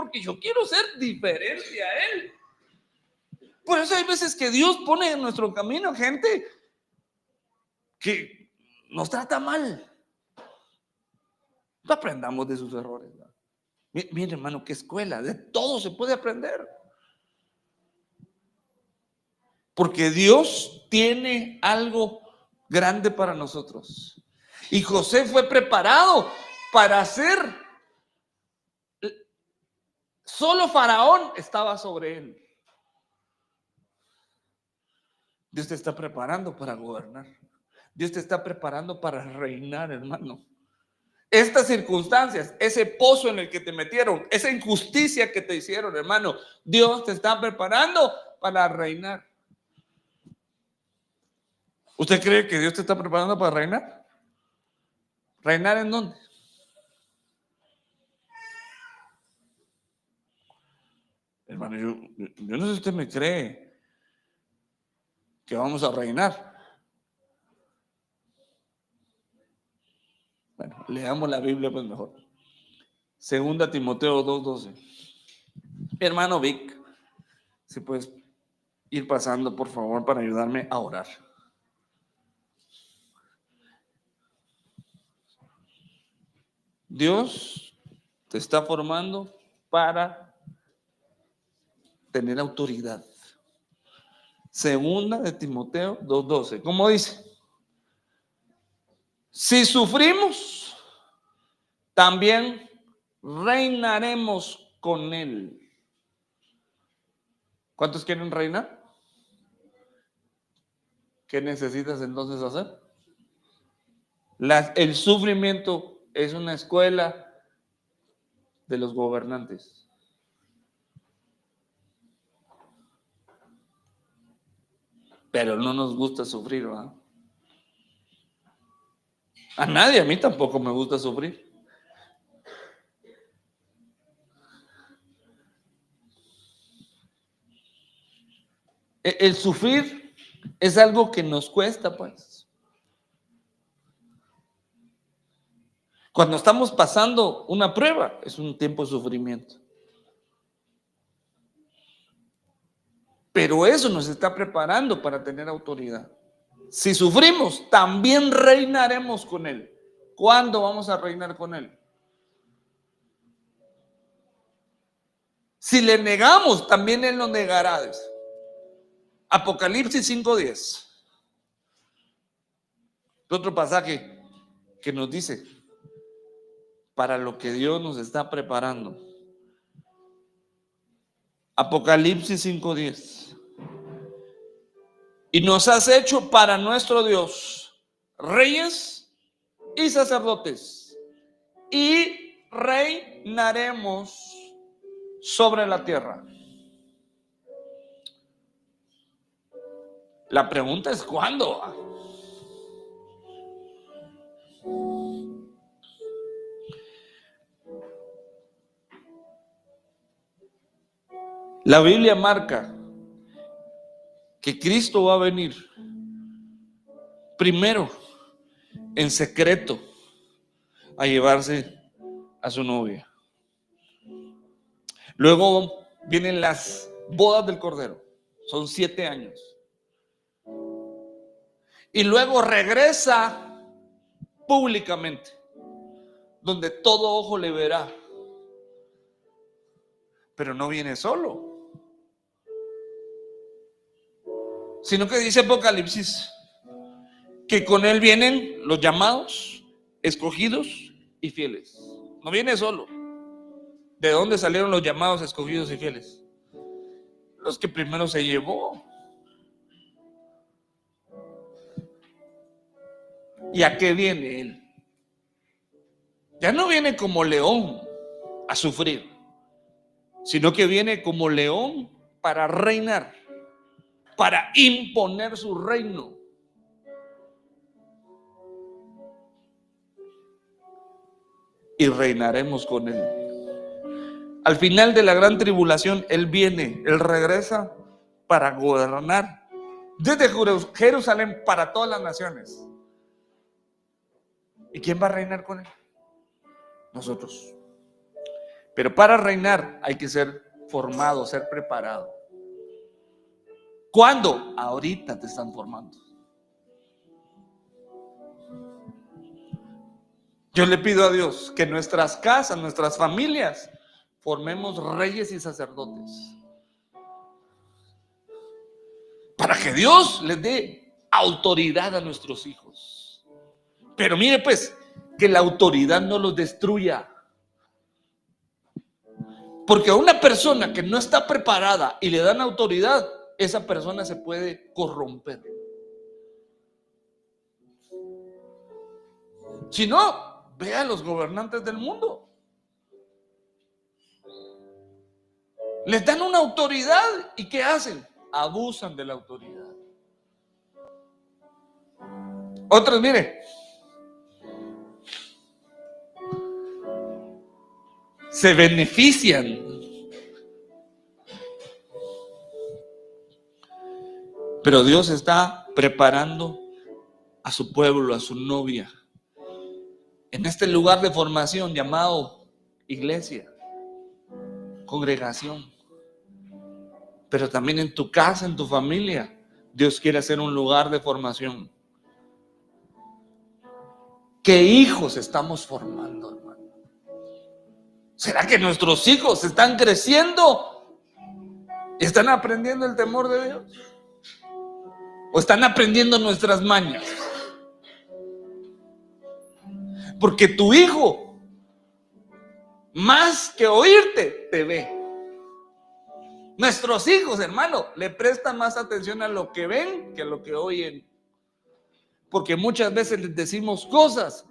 porque yo quiero ser diferente a Él. Por eso hay veces que Dios pone en nuestro camino gente que nos trata mal. No aprendamos de sus errores, ¿no? Mire, hermano, qué escuela, de todo se puede aprender. Porque Dios tiene algo grande para nosotros. Y José fue preparado para ser. Solo Faraón estaba sobre él. Dios te está preparando para gobernar. Dios te está preparando para reinar, hermano. Estas circunstancias, ese pozo en el que te metieron, esa injusticia que te hicieron, hermano, Dios te está preparando para reinar. ¿Usted cree que Dios te está preparando para reinar? ¿Reinar en dónde? Hermano, yo no sé si usted me cree que vamos a reinar. Bueno, leamos la Biblia pues mejor. Segunda Timoteo 2:12. Mi hermano Vic, si puedes ir pasando por favor para ayudarme a orar. Dios te está formando para tener autoridad. Segunda de Timoteo 2:12. ¿Cómo dice? Si sufrimos, también reinaremos con Él. ¿Cuántos quieren reinar? ¿Qué necesitas entonces hacer? El sufrimiento es una escuela de los gobernantes. Pero no nos gusta sufrir, ¿verdad? A nadie, a mí tampoco me gusta sufrir. El sufrir es algo que nos cuesta, pues. Cuando estamos pasando una prueba, es un tiempo de sufrimiento. Pero eso nos está preparando para tener autoridad. Si sufrimos, también reinaremos con Él. ¿Cuándo vamos a reinar con Él? Si le negamos, también Él nos negará. Apocalipsis 5:10. Otro pasaje que nos dice para lo que Dios nos está preparando. Apocalipsis 5:10. Y nos has hecho para nuestro Dios reyes y sacerdotes, y reinaremos sobre la tierra. La pregunta es ¿cuándo? La Biblia marca que Cristo va a venir primero en secreto a llevarse a su novia. Luego vienen las bodas del Cordero, son 7 años. Y luego regresa públicamente, donde todo ojo le verá. Pero no viene solo, sino que dice Apocalipsis que con Él vienen los llamados, escogidos y fieles. No viene solo. ¿De dónde salieron los llamados, escogidos y fieles? Los que primero se llevó. ¿Y a qué viene Él? Ya no viene como león a sufrir, sino que viene como león para reinar, para imponer su reino. Y reinaremos con Él. Al final de la gran tribulación, Él viene, Él regresa para gobernar desde Jerusalén para todas las naciones. ¿Y quién va a reinar con Él? Nosotros. Pero para reinar hay que ser formado, ser preparado. ¿Cuándo? Ahorita te están formando. Yo le pido a Dios que nuestras casas, nuestras familias, formemos reyes y sacerdotes. Para que Dios les dé autoridad a nuestros hijos. Pero mire pues, que la autoridad no los destruya. Porque a una persona que no está preparada y le dan autoridad, esa persona se puede corromper. Si no, ve a los gobernantes del mundo. Les dan una autoridad y ¿qué hacen? Abusan de la autoridad. Otros, mire, se benefician. Pero Dios está preparando a su pueblo, a su novia, en este lugar de formación llamado iglesia, congregación. Pero también en tu casa, en tu familia, Dios quiere hacer un lugar de formación. ¿Qué hijos estamos formando, hermano? ¿Será que nuestros hijos están creciendo y están aprendiendo el temor de Dios? ¿O están aprendiendo nuestras mañas? Porque tu hijo, más que oírte, te ve. Nuestros hijos, hermano, le prestan más atención a lo que ven que a lo que oyen. Porque muchas veces les decimos cosas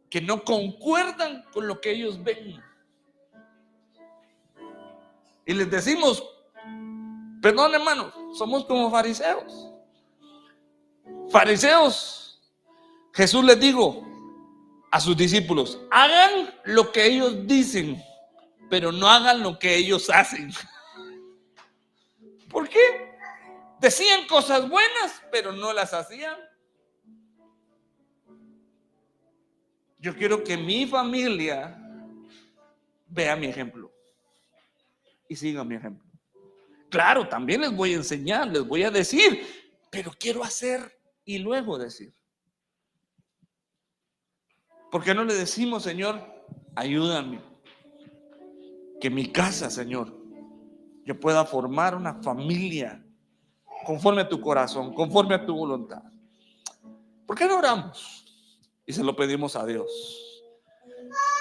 que no concuerdan con lo que ellos ven. Y les decimos, perdón, hermano, somos como fariseos. Fariseos, Jesús les dijo a sus discípulos, hagan lo que ellos dicen, pero no hagan lo que ellos hacen. ¿Por qué? Decían cosas buenas, pero no las hacían. Yo quiero que mi familia vea mi ejemplo y siga mi ejemplo. Claro, también les voy a enseñar, les voy a decir, pero quiero hacer y luego decir. ¿Por qué no le decimos, Señor, ayúdame, que mi casa, Señor, yo pueda formar una familia conforme a tu corazón, conforme a tu voluntad? ¿Por qué no oramos y se lo pedimos a Dios?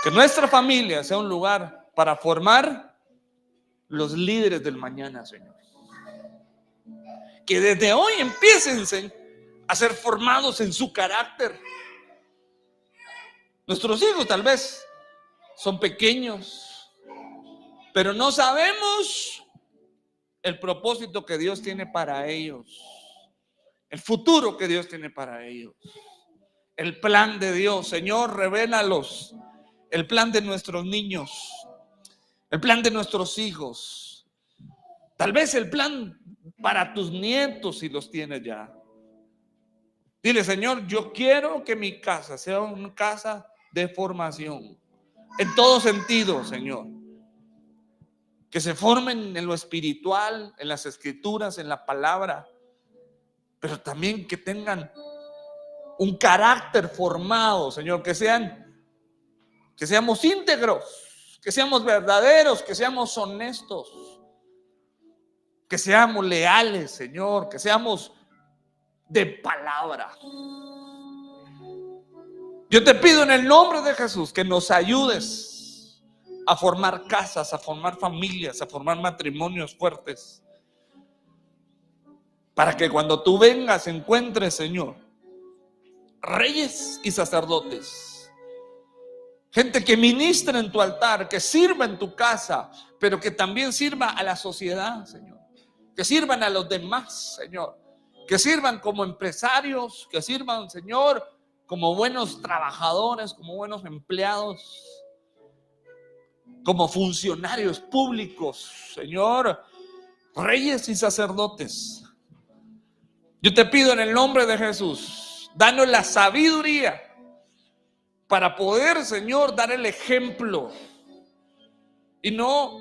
Que nuestra familia sea un lugar para formar los líderes del mañana, Señor. Que desde hoy empiecen a ser formados en su carácter. Nuestros hijos tal vez son pequeños, pero no sabemos el propósito que Dios tiene para ellos, el futuro que Dios tiene para ellos, el plan de Dios. Señor, revélalos, el plan de nuestros niños, el plan de nuestros hijos, tal vez el plan para tus nietos si los tienes ya. Dile, Señor, yo quiero que mi casa sea una casa de formación en todo sentido, Señor. Que se formen en lo espiritual, en las escrituras, en la palabra, pero también que tengan un carácter formado, Señor, que seamos íntegros, que seamos verdaderos, que seamos honestos, que seamos leales, Señor, que seamos de palabra. Yo te pido en el nombre de Jesús que nos ayudes a formar casas, a formar familias, a formar matrimonios fuertes, para que cuando tú vengas encuentres, Señor, reyes y sacerdotes, gente que ministra en tu altar, que sirva en tu casa, pero que también sirva a la sociedad, Señor, que sirvan a los demás, Señor, que sirvan como empresarios, que sirvan, Señor, como buenos trabajadores, como buenos empleados, como funcionarios públicos, Señor, reyes y sacerdotes. Yo te pido en el nombre de Jesús, danos la sabiduría para poder, Señor, dar el ejemplo y no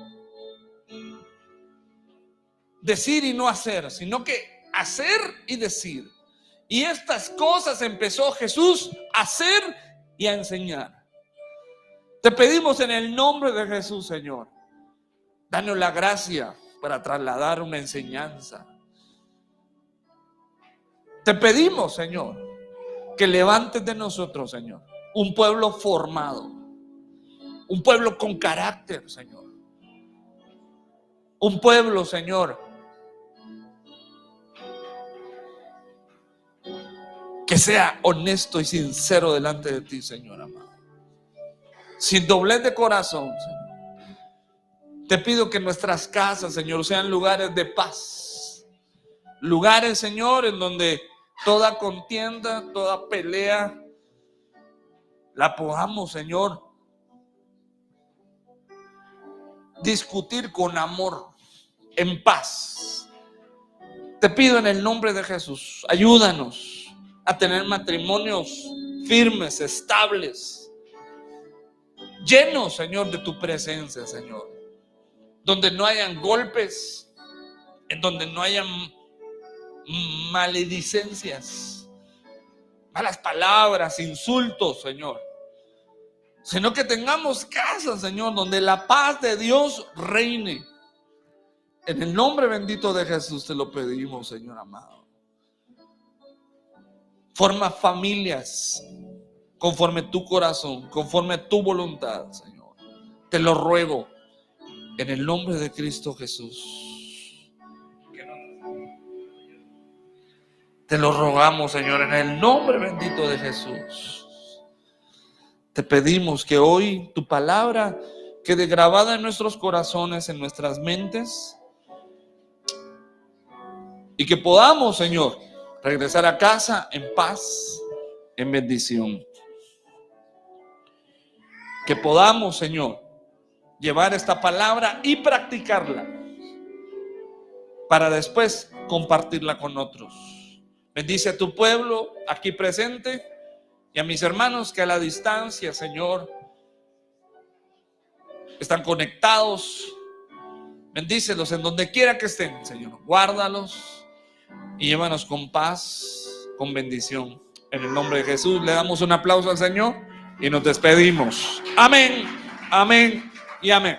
decir y no hacer, sino que hacer y decir. Y estas cosas empezó Jesús a hacer y a enseñar. Te pedimos en el nombre de Jesús, Señor, danos la gracia para trasladar una enseñanza. Te pedimos, Señor, que levantes de nosotros, Señor, un pueblo formado, un pueblo con carácter, Señor. Un pueblo, Señor, que sea honesto y sincero delante de ti, Señor amado. Sin doblez de corazón, Señor. Te pido que nuestras casas, Señor, sean lugares de paz. Lugares, Señor, en donde toda contienda, toda pelea, la podamos, Señor, discutir con amor, en paz. Te pido en el nombre de Jesús, ayúdanos a tener matrimonios firmes, estables, llenos, Señor, de tu presencia, Señor, donde no hayan golpes, en donde no hayan maledicencias, malas palabras, insultos, Señor, sino que tengamos casas, Señor, donde la paz de Dios reine. En el nombre bendito de Jesús te lo pedimos, Señor amado. Forma familias conforme tu corazón, conforme tu voluntad, Señor. Te lo ruego en el nombre de Cristo Jesús. Te lo rogamos, Señor, en el nombre bendito de Jesús. Te pedimos que hoy tu palabra quede grabada en nuestros corazones, en nuestras mentes, y que podamos, Señor, regresar a casa en paz, en bendición. Que podamos, Señor, llevar esta palabra y practicarla para después compartirla con otros. Bendice a tu pueblo aquí presente y a mis hermanos que a la distancia, Señor, están conectados. Bendícelos en donde quiera que estén, Señor. Guárdalos y llévanos con paz, con bendición. En el nombre de Jesús le damos un aplauso al Señor y nos despedimos. Amén, amén y amén.